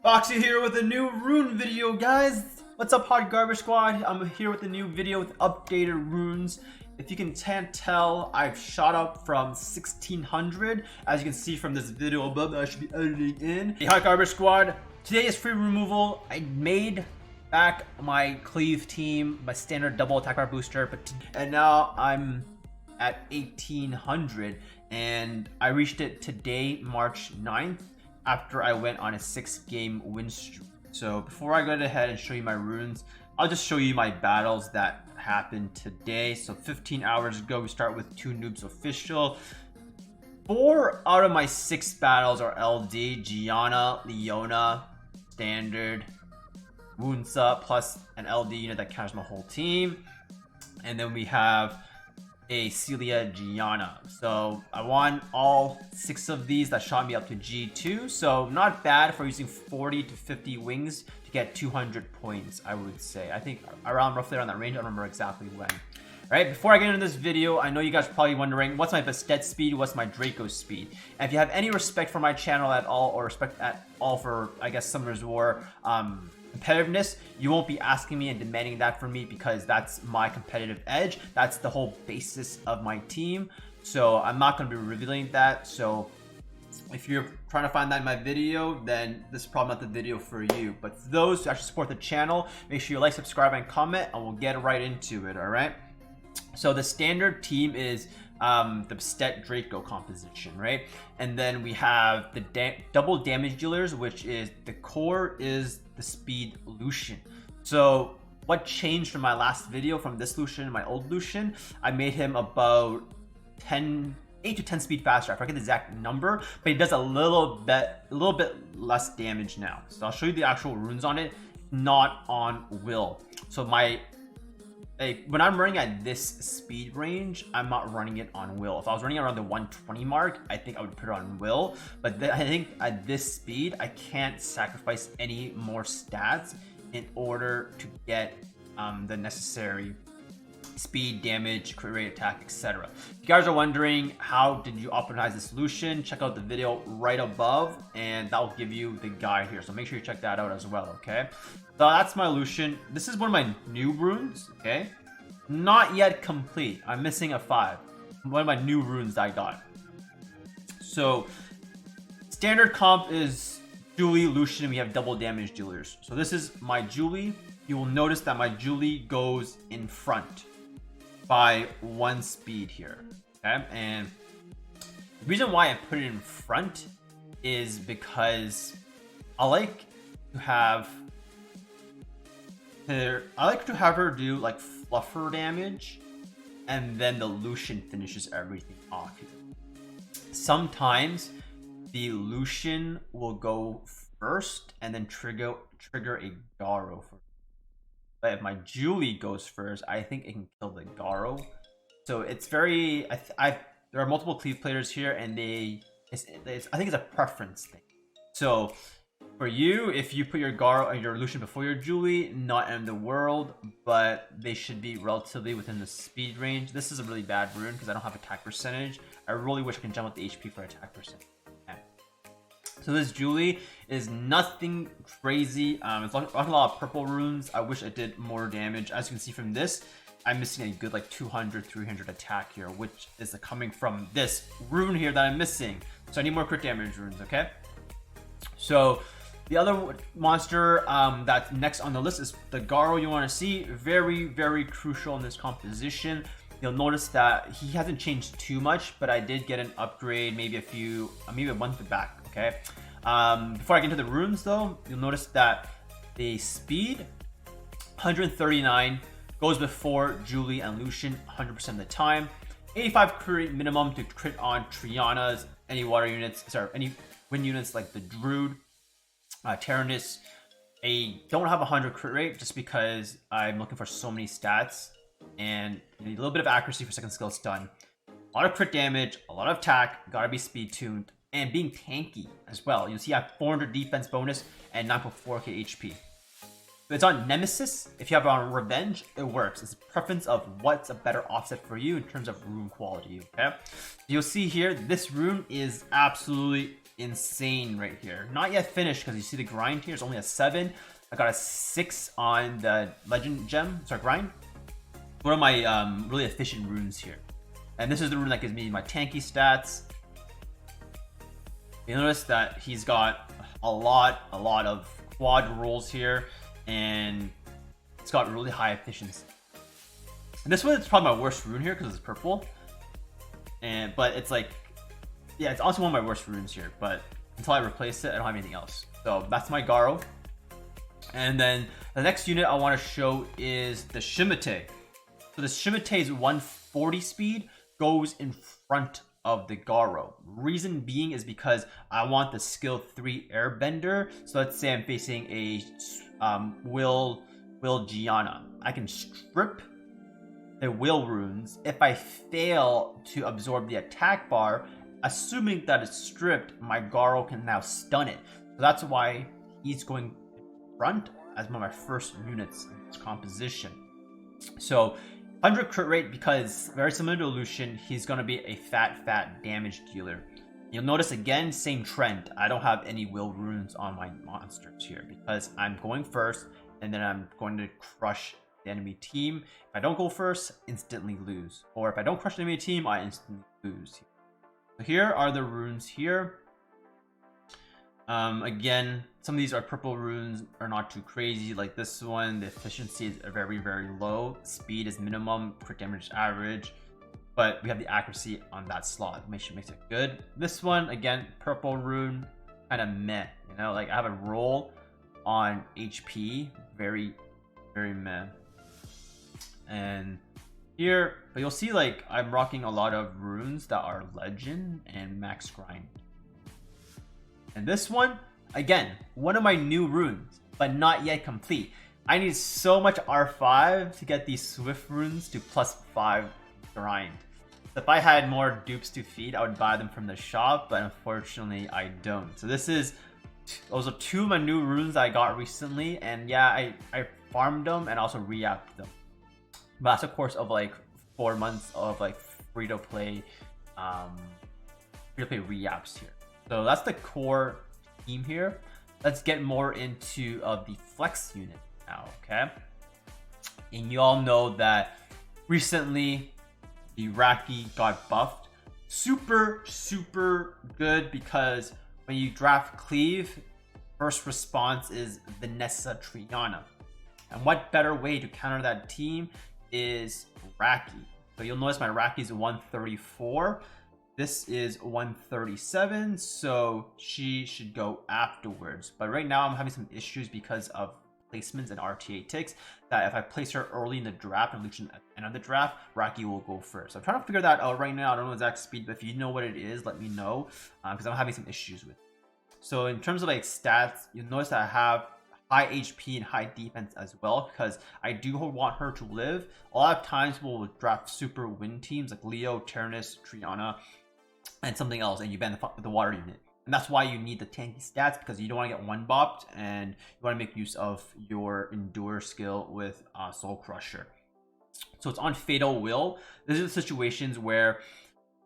Foxy here with a new Rune video, guys. What's up, Hot Garbage Squad? I'm here with a new video with updated runes. If you can't tell, I've shot up from 1600, as you can see from this video above that I should be editing in. Hey, Hot Garbage Squad, today is free removal. I made back my Cleave team, my standard double attack bar booster, and now I'm at 1800, and I reached it today, March 9th. After I went on a 6-game win streak. So before I go ahead and show you my runes, I'll just show you my battles that happened today. So 15 hours ago, we start with 2 noobs official. 4 out of my 6 battles are LD, Gianna, Leona, standard, Wunsa, plus an LD unit that counts my whole team. And then we have a Celia Gianna. So I won all 6 of these. That shot me up to G2, so not bad for using 40 to 50 wings to get 200 points, I would say. I think roughly around that range. I don't remember exactly when. All right, before I get into this video, I know you guys are probably wondering what's my Bastet speed, what's my Draco speed. And if you have any respect for my channel at all, or respect at all for, I guess, Summoner's War competitiveness, you won't be asking me and demanding that from me, because that's my competitive edge. That's the whole basis of my team. So I'm not going to be revealing that. So if you're trying to find that in my video, then this is probably not the video for you. But for those who actually support the channel, make sure you like, subscribe, and comment, and we'll get right into it. All right. So the standard team is the Bastet Draco composition, right? And then we have the double damage dealers, which is the core is the speed Lucian. So what changed from my last video from this Lucian and my old Lucian? I made him about 8 to 10 speed faster. I forget the exact number, but he does a little bit less damage now. So I'll show you the actual runes on it, not on will. So when I'm running at this speed range, I'm not running it on will. If I was running around the 120 mark, I think I would put it on will. But I think at this speed, I can't sacrifice any more stats in order to get the necessary speed, damage, crit rate, attack, etc. If you guys are wondering how did you optimize this Lucian, check out the video right above, and that will give you the guide here. So make sure you check that out as well, okay? So that's my Lucian. This is one of my new runes, okay? Not yet complete. I'm missing a 5. One of my new runes that I got. So standard comp is Julie, Lucian. We have double damage dealers. So this is my Julie. You will notice that my Julie goes in front by 1 speed here, okay? And the reason why I put it in front is because I like to have her do like fluffer damage, and then the Lucian finishes everything off here. Sometimes the Lucian will go first and then trigger a Garo for. But if my Julie goes first, I think it can kill the Garo. So it's very, there are multiple Cleave players here, and I think it's a preference thing. So for you, if you put your Garo or your Lucian before your Julie, not in the world, but they should be relatively within the speed range. This is a really bad rune because I don't have attack percentage. I really wish I can jump up the HP for attack percentage. Okay. So this Julie is nothing crazy. It's like a lot of purple runes. I wish I did more damage. As you can see from this, I'm missing a good like 200, 300 attack here, which is coming from this rune here that I'm missing. So I need more crit damage runes, okay? So the other monster that's next on the list is the Garo. You want to see, very, very crucial in this composition. You'll notice that he hasn't changed too much, but I did get an upgrade maybe a month back, okay? Before I get into the runes though, you'll notice that the speed 139 goes before Julie and Lucian 100% of the time. 85 crit minimum to crit on Triana's, any water units, any wind units like the Druid, Tyrannus. I don't have 100 crit rate just because I'm looking for so many stats, and you need a little bit of accuracy for second skill stun. A lot of crit damage, a lot of attack, gotta be speed tuned, and being tanky as well. You'll see I have 400 defense bonus and 9.4k HP. If it's on Nemesis, if you have it on Revenge, it works. It's a preference of what's a better offset for you in terms of rune quality, okay? You'll see here, this rune is absolutely insane right here. Not yet finished because you see the grind here is only a 7. I got a 6 on the legend gem, sorry, grind. One of my really efficient runes here. And this is the rune that gives me my tanky stats. You notice that he's got a lot of quad rolls here, and it's got really high efficiency. And this one is probably my worst rune here because it's purple. But it's like, yeah, it's also one of my worst runes here. But until I replace it, I don't have anything else. So that's my Garo. And then the next unit I want to show is the Shimate. So the Shimate's 140 speed goes in front of the Garo. Reason being is because I want the skill 3 airbender. So let's say I'm facing a Will Gianna. I can strip the Will runes. If I fail to absorb the attack bar, assuming that it's stripped, my Garo can now stun it. So that's why he's going in front as one of my first units in this composition. So 100 crit rate, because very similar to Lucian, he's going to be a fat damage dealer. You'll notice again, same trend. I don't have any will runes on my monsters here because I'm going first and then I'm going to crush the enemy team. If I don't go first, instantly lose. Or if I don't crush the enemy team, I instantly lose. So here are the runes here. Again, some of these are purple runes, are not too crazy. Like this one, the efficiency is very low, speed is minimum, crit damage average, but we have the accuracy on that slot, makes it good. This one, again, purple rune, kind of meh, you know, like I have a roll on HP, very meh. And here, but you'll see like I'm rocking a lot of runes that are legend and max grind. And this one, again, one of my new runes, but not yet complete. I need so much R5 to get these Swift runes to +5 grind. If I had more dupes to feed, I would buy them from the shop, but unfortunately I don't. So those are 2 of my new runes that I got recently, and yeah, I farmed them and also re-apped them. But that's a course of like 4 months of like free-to-play re-apps here. So that's the core team here. Let's get more into the flex unit now, okay? And you all know that recently the Raki got buffed. Super good, because when you draft Cleave, first response is Vanessa Triana. And what better way to counter that team is Raki. So you'll notice my Raki is 134. This is 137, so she should go afterwards. But right now I'm having some issues because of placements and RTA ticks, that if I place her early in the draft and Lucian at the end of the draft, Raki will go first. So I'm trying to figure that out right now. I don't know exact speed, but if you know what it is, let me know, because I'm having some issues with it. So in terms of like stats, you'll notice that I have high HP and high defense as well, because I do want her to live. A lot of times we'll draft super win teams like Leo, Tyrannus, Triana, and something else, and you ban the water unit. And that's why you need the tanky stats, because you don't want to get one bopped, and you want to make use of your endure skill with Soul Crusher. So it's on Fatal Will. These are the situations where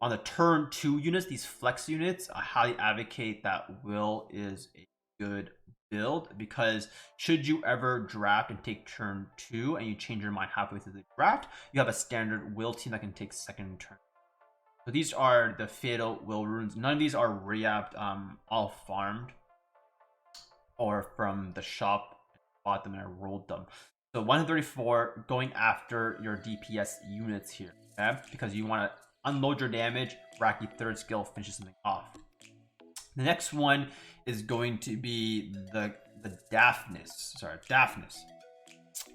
on the turn 2 units, these flex units, I highly advocate that Will is a good build, because should you ever draft and take turn 2 and you change your mind halfway through the draft, you have a standard Will team that can take second turn. So these are the Fatal Will runes. None of these are re-apped, all farmed or from the shop. Bought them and I rolled them. So 134 going after your DPS units here, okay? Because you want to unload your damage. Raki third skill finishes something off. The next one is going to be the Daphnis. Sorry, Daphnis.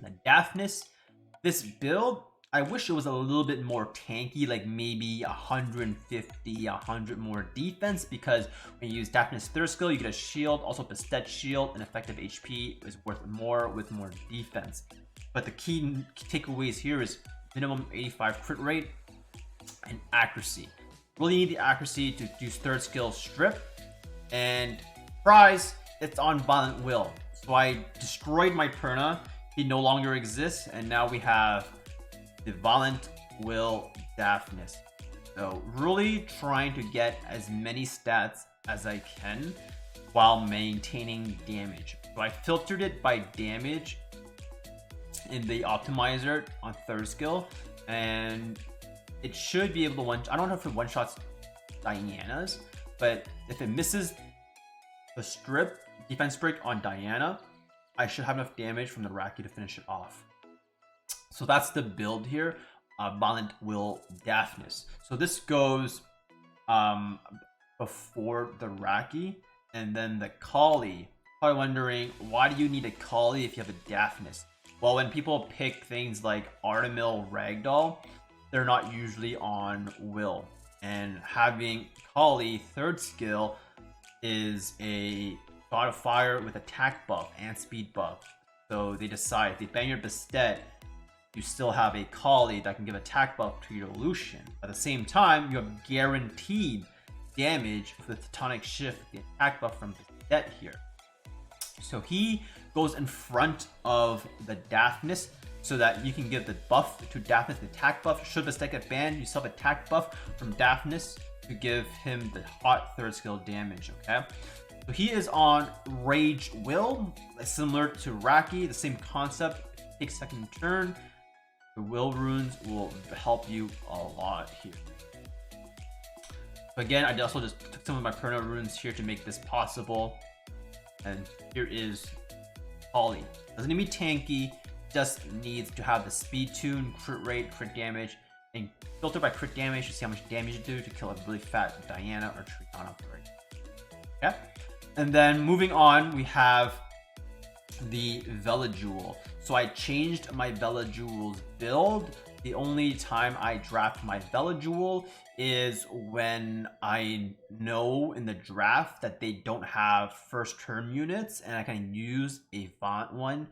The Daphnis, this build, I wish it was a little bit more tanky, like maybe 150, 100 more defense, because when you use Daphnis third skill, you get a shield, also Bastet shield, and effective HP is worth more with more defense. But the key takeaways here is minimum 85 crit rate and accuracy. Really need the accuracy to use third skill strip, and prize, it's on Violent Will. So I destroyed my Perna, he no longer exists, and now we have the Violent Will Daphnis. So really trying to get as many stats as I can while maintaining damage. So I filtered it by damage in the optimizer on 3rd skill, and it should be able to one. I don't know if it one shots Diana's, but if it misses the strip defense break on Diana, I should have enough damage from the Raki to finish it off. So that's the build here. Violent Will Daphnis. So this goes before the Raki, and then the Kali. Probably wondering, why do you need a Kali if you have a Daphnis? Well, when people pick things like Artemil Ragdoll, they're not usually on Will. And having Kali 3rd skill is a God of Fire with attack buff and speed buff. So they decide if they ban your Bastet, you still have a Kali that can give attack buff to your Lucian. At the same time, you have guaranteed damage for the Tectonic Shift, the attack buff from Bastet here. So he goes in front of the Daphnis so that you can give the buff to Daphnis, the attack buff. Should Bastet get banned, you still have attack buff from Daphnis to give him the hot 3rd skill damage, okay? So he is on Rage Will, similar to Raki, the same concept. Take 2nd turn. The Will runes will help you a lot here. So again, I also just took some of my Perno runes here to make this possible. And here is Kali. Doesn't need to be tanky, just needs to have the speed tune, crit rate, crit damage, and filter by crit damage to see how much damage you do to kill a really fat Diana or Triana. Okay? And then moving on, we have the Vella Jewel. So I changed my Vella Jewel's build. The only time I draft my Vella Jewel is when I know in the draft that they don't have 1st turn units, and I can use a Vaunt one,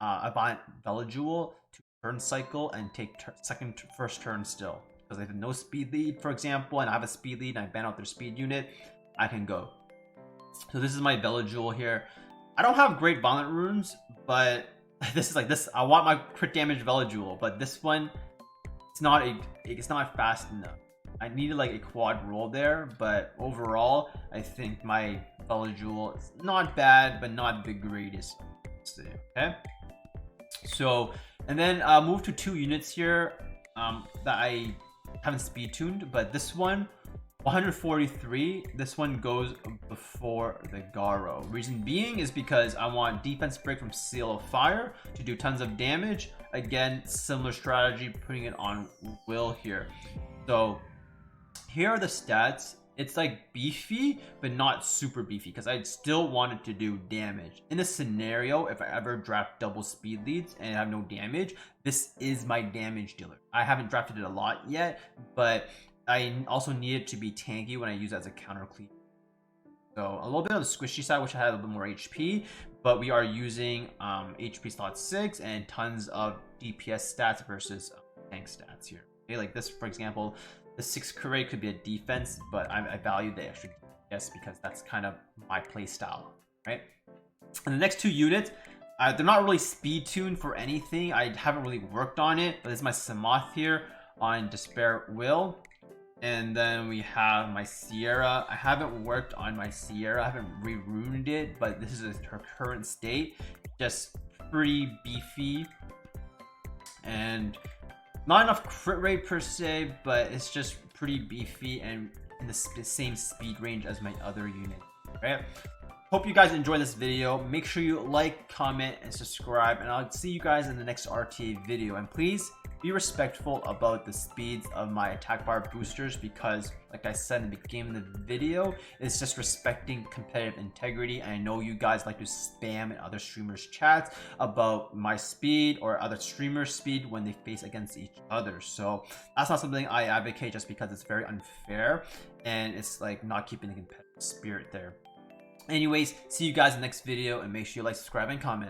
a Vaunt Vella Jewel to turn cycle and take 1st turn still. Because I have no speed lead, for example, and I have a speed lead and I ban out their speed unit, I can go. So this is my Vella Jewel here. I don't have great Violent runes, but this is like this. I want my crit damage Vella Jewel, but this one, it's not fast enough. I needed like a quad roll there, but overall, I think my Vella Jewel is not bad, but not the greatest. Okay. So, and then move to 2 units here that I haven't speed tuned, but this one, 143, this one goes before the Garo. Reason being is because I want defense break from Seal of Fire to do tons of damage. Again, similar strategy, putting it on Will here. So here are the stats. It's like beefy, but not super beefy, because I still wanted to do damage. In a scenario, if I ever draft double speed leads and have no damage, this is my damage dealer. I haven't drafted it a lot yet, but I also need it to be tanky when I use it as a counter cleave. So a little bit on the squishy side, which I had a little bit more HP, but we are using HP slot 6 and tons of DPS stats versus tank stats here. Okay, like this, for example, the 6 crit rate could be a defense, but I value the extra DPS because that's kind of my play style, right? And the next 2 units, they're not really speed tuned for anything. I haven't really worked on it, but this is my Samoth here on Despair Will. And then we have my Sierra. I haven't worked on my Sierra. I haven't re-runed it, but this is her current state. Just pretty beefy. And not enough crit rate per se, but it's just pretty beefy and in the same speed range as my other unit. Right? Hope you guys enjoyed this video. Make sure you like, comment, and subscribe. And I'll see you guys in the next RTA video. And please be respectful about the speeds of my attack bar boosters, because like I said in the beginning of the video, it's just respecting competitive integrity. And I know you guys like to spam in other streamers chats about my speed or other streamers speed when they face against each other. So that's not something I advocate, just because it's very unfair and it's like not keeping the competitive spirit there. Anyways, see you guys in the next video, and make sure you like, subscribe, and comment.